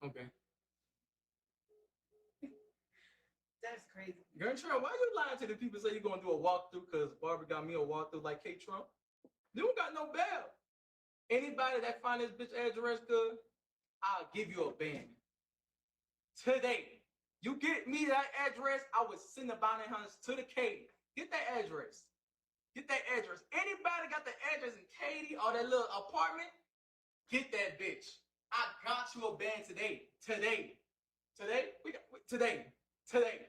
Okay. That's crazy. Trump, why you lying to the people say you're gonna do a walkthrough because Barbara got me a walkthrough like K Trump? You don't got no bail. Anybody that find this bitch address good, I'll give you a band. Today. You get me that address, I would send the bounty hunters to the cave. Get that address. Get that address. Anybody got the address in Katy or that little apartment? Get that bitch. I got you a band today. Today. Today? Today. Today.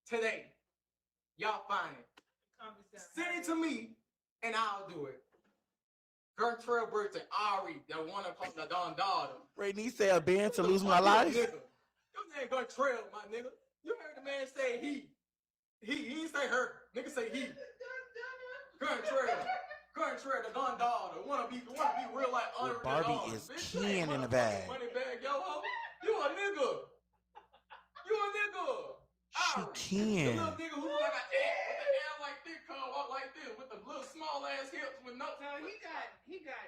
Today. Y'all find it. Send it to me and I'll do it. Kurt Trailbird and Ari, that one of the Don daughter. Rainy said a band to lose my life. Nigga. Your name Gun Trail, my nigga. You heard the man say he. He didn't say her. Nigga say he. Gun Trail. Gun Trail, the Don daughter. Wanna be real like honorable. Barbie is keying in the bag. Money bag, yo ho. You a nigga. You a nigga. She can. The little nigga who like an ass with the ass like this, come walk like this with the little small ass hips with no. No, he got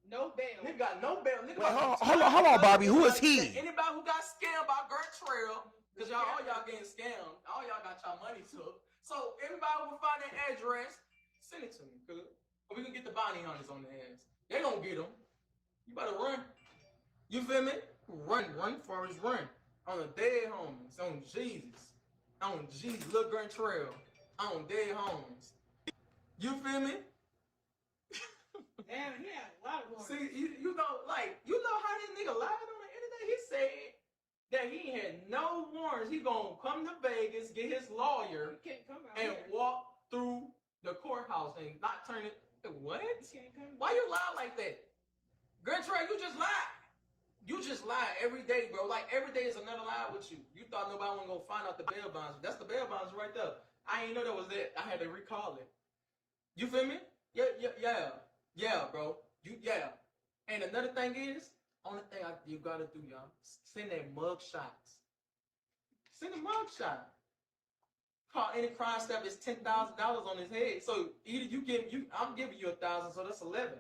no bail. Nigga got no bail. Nigga Wait, hold on, Bobby. Who is he? Anybody who got scammed by Gert Trail, because all y'all getting scammed. All y'all got y'all money took. So everybody will find that address, send it to me, cuz. Or we can get the bounty hunters on the ass. They gonna get them. You better run. You feel me? Run, Forrest, run. On the dead homies, on Jesus. On Jesus, look Gert Trail. On dead homies. You feel me? Damn, he had a lot of warrants. See, you know how this nigga lied on the internet? He said that he had no warrants. He gonna come to Vegas, get his lawyer, and walk through the courthouse and not turn it. What? Why you lie like that? Gert Trail, you just lied. You just lie every day, bro. Like every day is another lie with you. You thought nobody was gonna find out the bail bonds. That's the bail bonds right there. I ain't know that was it. I had to recall it. You feel me? Yeah, bro. And another thing is, only thing you gotta do, y'all, send that mug shots. Send a mug shot. Call any crime step is $10,000 on his head. So either I'm giving you 1,000, so that's 11.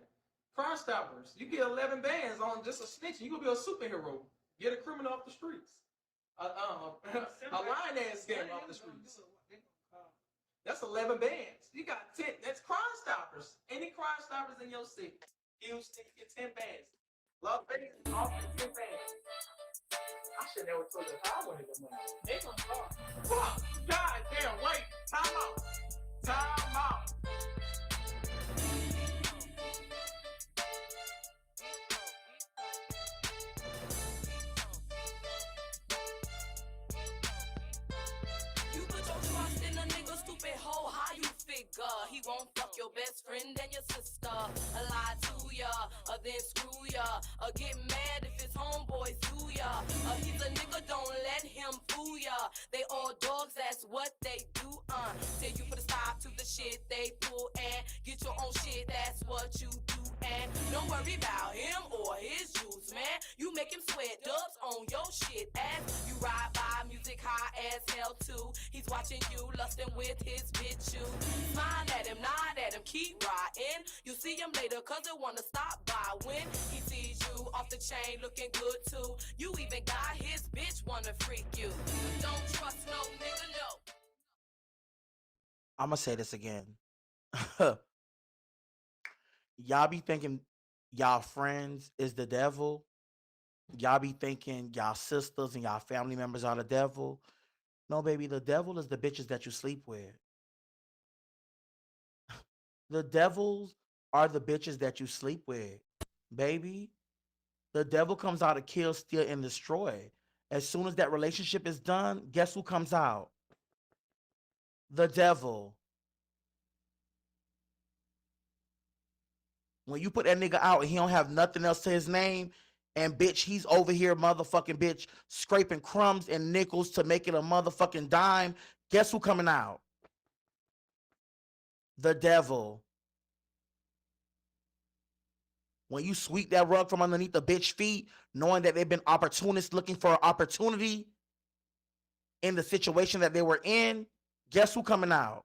Crime Stoppers, you get 11 bands on just a snitch. You gonna be a superhero. Get a criminal off the streets. A lying ass scam off the streets. That's 11 bands. You got 10. That's Crime Stoppers. Any Crime Stoppers in your city, Houston, you get 10 bands. Las Vegas, offering 10 bands. I should never told you how I wanted the money. They gonna talk. Fuck. God damn, wait. Time out. Time out. He won't fuck your best friend and your sister. Lie to ya, then screw ya. Get mad if his homeboys do ya. He's a nigga, don't let him fool ya. They all dogs, that's what they do. Tell you put a stop to the shit they pull and get your own shit, that's what you do. And don't worry about him or his juice, man. You make him sweat dubs on your shit as you ride by, music high as hell too. He's watching you, lusting with his bitch you. Smile at him, nod at him, keep riding. You see him later cause they wanna stop by. When he sees you off the chain looking good too. You even got his bitch wanna freak you. Don't trust no nigga, no. I'm gonna say this again. Y'all be thinking y'all friends is the devil. Y'all be thinking y'all sisters and y'all family members are the devil. No, baby, the devil is the bitches that you sleep with. The devils are the bitches that you sleep with, baby. The devil comes out to kill, steal, and destroy. As soon as that relationship is done, guess who comes out? The devil. When you put that nigga out and he don't have nothing else to his name, and bitch, he's over here motherfucking bitch scraping crumbs and nickels to make it a motherfucking dime, guess who coming out? The devil. When you sweep that rug from underneath the bitch feet, knowing that they've been opportunists looking for an opportunity in the situation that they were in, guess who coming out?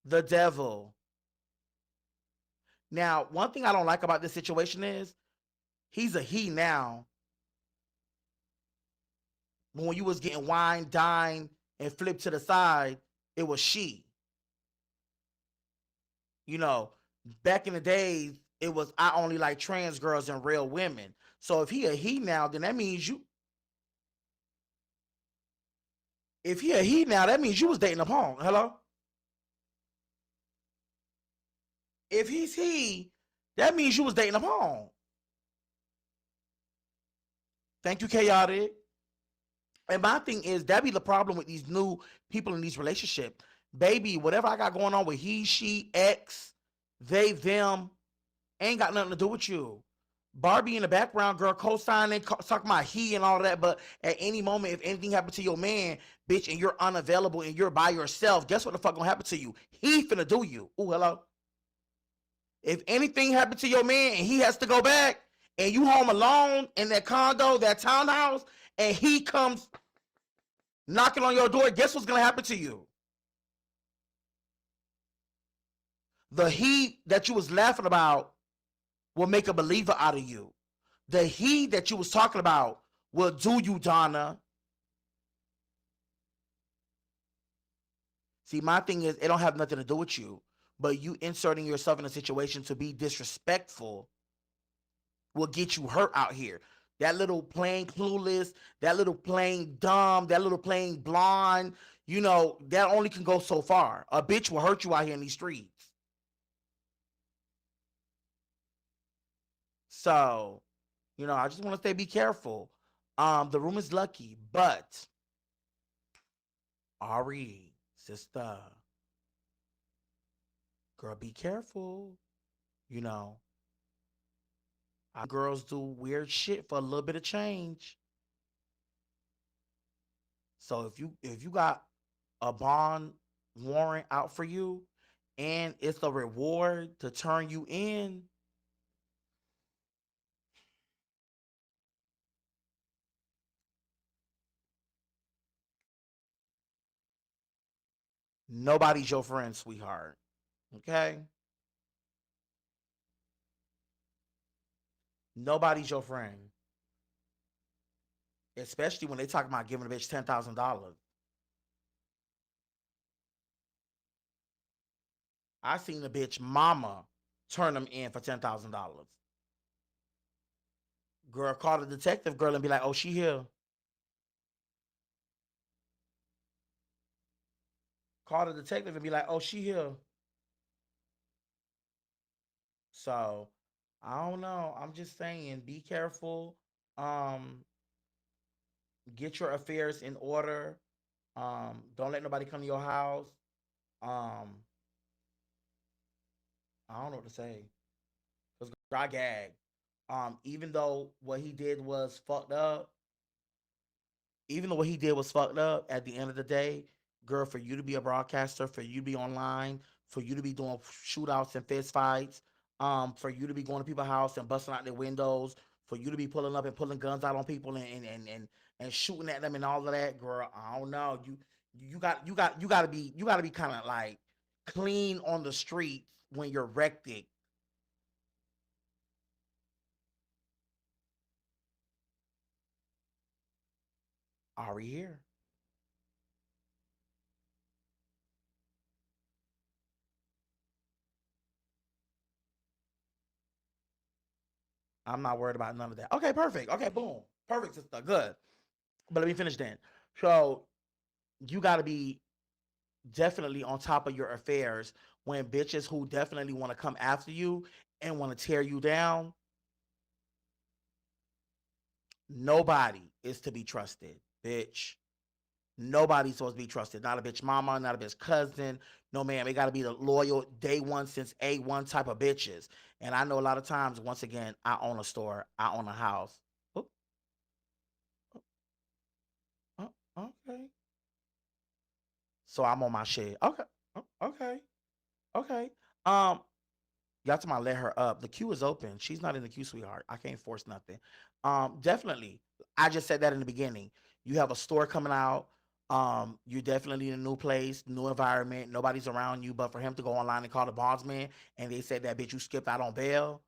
The devil. Now, one thing I don't like about this situation is He's a he now. But when you was getting wine, dine, and flipped to the side, it was she. You know, back in the days, it was I only like trans girls and real women. So if he a he now, then that means you. If he a he now, that means you was dating a punk. Hello. If he's he, that means you was dating a punk. Thank you, Chaotic. And my thing is that be the problem with these new people in these relationships. Baby, whatever I got going on with he, she, ex, they, them, ain't got nothing to do with you. Barbie in the background, girl, co-signing, talking about he and all that. But at any moment, if anything happened to your man, bitch, and you're unavailable and you're by yourself, guess what the fuck gonna happen to you? He finna do you. Ooh, hello. If anything happened to your man and he has to go back and you home alone in that condo, that townhouse, and he comes knocking on your door, guess what's gonna happen to you? The he that you was laughing about will make a believer out of you. The he that you was talking about will do you, Donna. See, my thing is, it don't have nothing to do with you, but you inserting yourself in a situation to be disrespectful will get you hurt out here. That little plain clueless, that little plain dumb, that little plain blonde, you know, that only can go so far. A bitch will hurt you out here in these streets. So, you know, I just want to say be careful. The room is lucky, but Ari, sister, girl, be careful. You know, girls do weird shit for a little bit of change. So if you got a bond warrant out for you and it's a reward to turn you in, nobody's your friend, sweetheart. Okay? Nobody's your friend. Especially when they talk about giving a bitch $10,000. I seen a bitch mama turn them in for $10,000. Girl, call the detective girl and be like, oh, she here. Call the detective and be like, oh, she here. So I don't know. I'm just saying, be careful. Um, get your affairs in order. Don't let nobody come to your house. Um, I don't know what to say. Cause I gag. Even though what he did was fucked up, even though what he did was fucked up, at the end of the day, girl, for you to be a broadcaster, for you to be online, for you to be doing shootouts and fist fights, for you to be going to people's house and busting out their windows, for you to be pulling up and pulling guns out on people and shooting at them and all of that, girl, I don't know. You gotta be kind of like clean on the streets when you're wrecked. Ari here. I'm not worried about none of that. Okay, perfect. Okay, boom. Perfect, sister. Good. But let me finish then. So you got to be definitely on top of your affairs when bitches who definitely want to come after you and want to tear you down, nobody is to be trusted, bitch. Nobody's supposed to be trusted. Not a bitch mama, not a bitch cousin. No, ma'am. It got to be the loyal day one since A1 type of bitches. And I know a lot of times, once again, I own a store, I own a house. Oop, okay. So I'm on my shit. Okay. Okay. Okay. Um, y'all to my let her up. The queue is open. She's not in the queue, sweetheart. I can't force nothing. Definitely. I just said that in the beginning. You have a store coming out. You're definitely in a new place, new environment. Nobody's around you, but for him to go online and call the bondsman and they said that bitch you skipped out on bail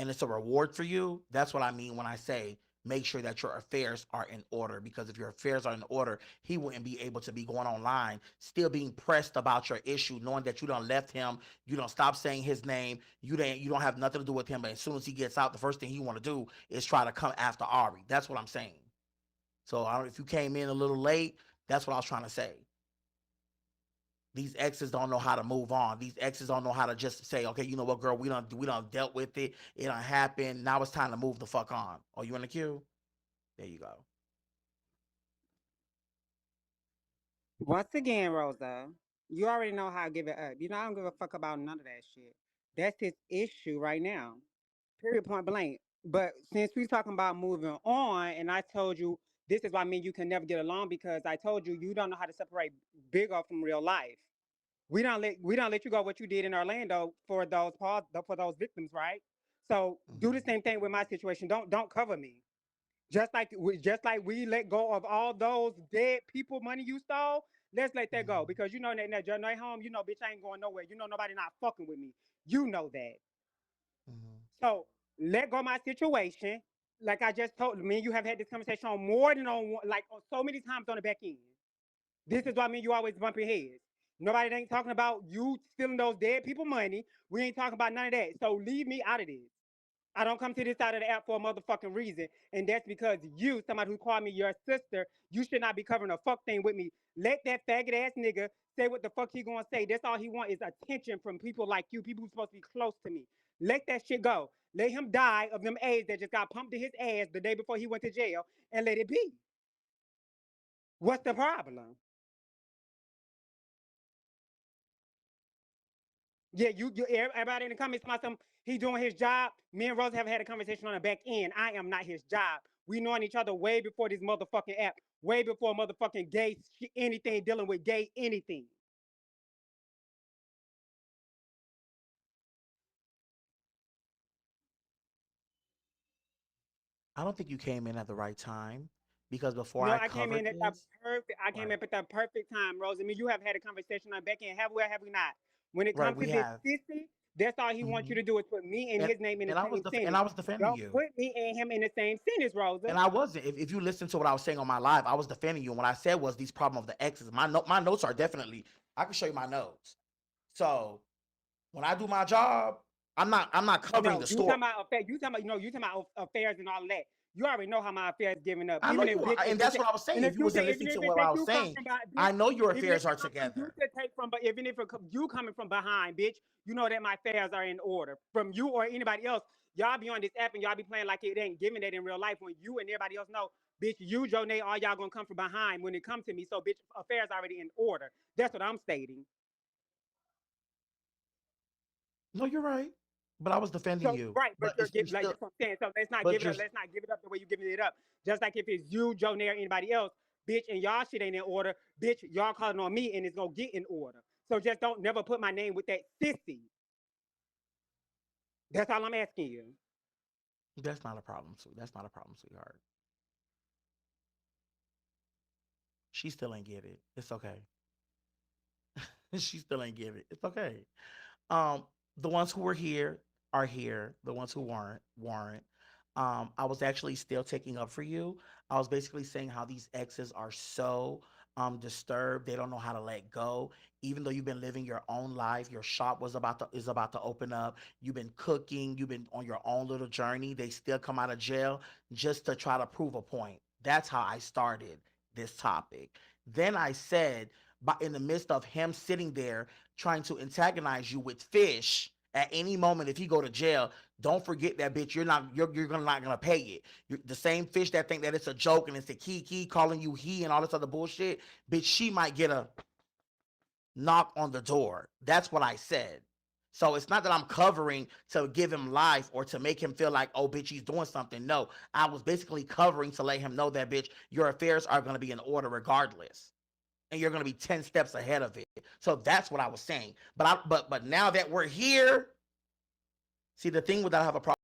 and it's a reward for you, that's what I mean when I say make sure that your affairs are in order. Because if your affairs are in order, he wouldn't be able to be going online, still being pressed about your issue, knowing that you don't left him, you don't stop saying his name, you don't have nothing to do with him. But as soon as he gets out, the first thing he want to do is try to come after Ari. That's what I'm saying. So if you came in a little late, that's what I was trying to say. These exes don't know how to move on. These exes don't know how to just say, okay, you know what, girl, we done dealt with it. It done happened. Now it's time to move the fuck on. Oh, you in the queue? There you go. Once again, Rosa, you already know how I give it up. You know, I don't give a fuck about none of that shit. That's his issue right now. Period, point blank. But since we talking about moving on, and I told you this is why me and you can never get along because I told you you don't know how to separate big off from real life. We don't let you go what you did in Orlando for those victims, right? So do the Mhm. same thing with my situation. Don't cover me. Just like we let go of all those dead people money you stole, let's let that go. Mhm. Because you know that in that journey home, you know, bitch, I ain't going nowhere. You know nobody not fucking with me. You know that. Mhm. So let go my situation. Like I just told me, and you have had this conversation on more than on one, like on so many times on the back end. This is why me and you always bump your heads. Nobody ain't talking about you stealing those dead people money. We ain't talking about none of that. So leave me out of this. I don't come to this side of the app for a motherfucking reason. And that's because you, somebody who called me your sister, you should not be covering a fuck thing with me. Let that faggot ass nigga say what the fuck he gonna say. That's all he want is attention from people like you, people who's supposed to be close to me. Let that shit go. Let him die of them AIDS that just got pumped in his ass the day before he went to jail and let it be. What's the problem? Yeah, everybody in the comments about some he doing his job. Me and Rose have had a conversation on the back end. I am not his job. We knowing each other way before this motherfucking app, way before motherfucking gay anything dealing with gay anything. I don't think you came in at the right time because before No, I I came covered in at the this, perfect. I came right, up at the perfect time, Rose. I mean, you have had a conversation on back end. Have we or have we not? When it right, comes we to this have, sissy, that's all he wants you hmm to do is put me and and his name in the and I was same sentence. I was defending Don't you. put me and him in the same sentence, Rosa. And I wasn't. If you listen to what I was saying on my live, I was defending you. And what I said was these problem of the exes. My notes are definitely. I can show you my notes. So when I do my job, I'm not covering No, the you story. talking about affairs. You talking about affairs and all of that. You already know how my affairs giving up. I know Even if you are, bitch, if and it that's take, what I was saying. and if If you you wasn't take, even listening if to it what I take was you come saying, from behind, bitch, I know your even if affairs it are come from you together. to take from, but even if you coming from behind, bitch, you know that my affairs are in order. From you or anybody else, y'all be on this app and y'all be playing like it ain't giving that in real life. When you and everybody else know, bitch, you, Jonay, all y'all gonna come from behind when it comes to me. So, bitch, affairs already in order. That's what I'm stating. No, you're right. But I was defending So you. right, but But you're you giving like still. that's what I'm saying. So let's not But give it you're. up. Let's not give it up the way you giving it up. Just like if it's you, Joe Nair, anybody else, bitch, and y'all shit ain't in order, bitch, y'all calling on me and it's gonna get in order. So just don't never put my name with that sissy. That's all I'm asking you. That's not a problem, That's not a problem, sweetheart. She still ain't get it. It's okay. She still ain't get it. It's okay. Um, the ones who were here are here. The ones who weren't. I was actually still taking up for you. I was basically saying how these exes are so disturbed. They don't know how to let go. Even though you've been living your own life, your shop is about to open up. You've been cooking. You've been on your own little journey. They still come out of jail just to try to prove a point. That's how I started this topic. Then I said, but in the midst of him sitting there trying to antagonize you with fish at any moment if he go to jail, don't forget that bitch. You're gonna not gonna pay it. The same fish that think that it's a joke and it's a kiki calling you he and all this other bullshit, bitch, she might get a knock on the door. That's what I said. So it's not that I'm covering to give him life or to make him feel like, oh, bitch, he's doing something. No, I was basically covering to let him know that, bitch, your affairs are going to be in order regardless. And you're going to be 10 steps ahead of it. So that's what I was saying. But now that we're here, see, the thing with that I have a problem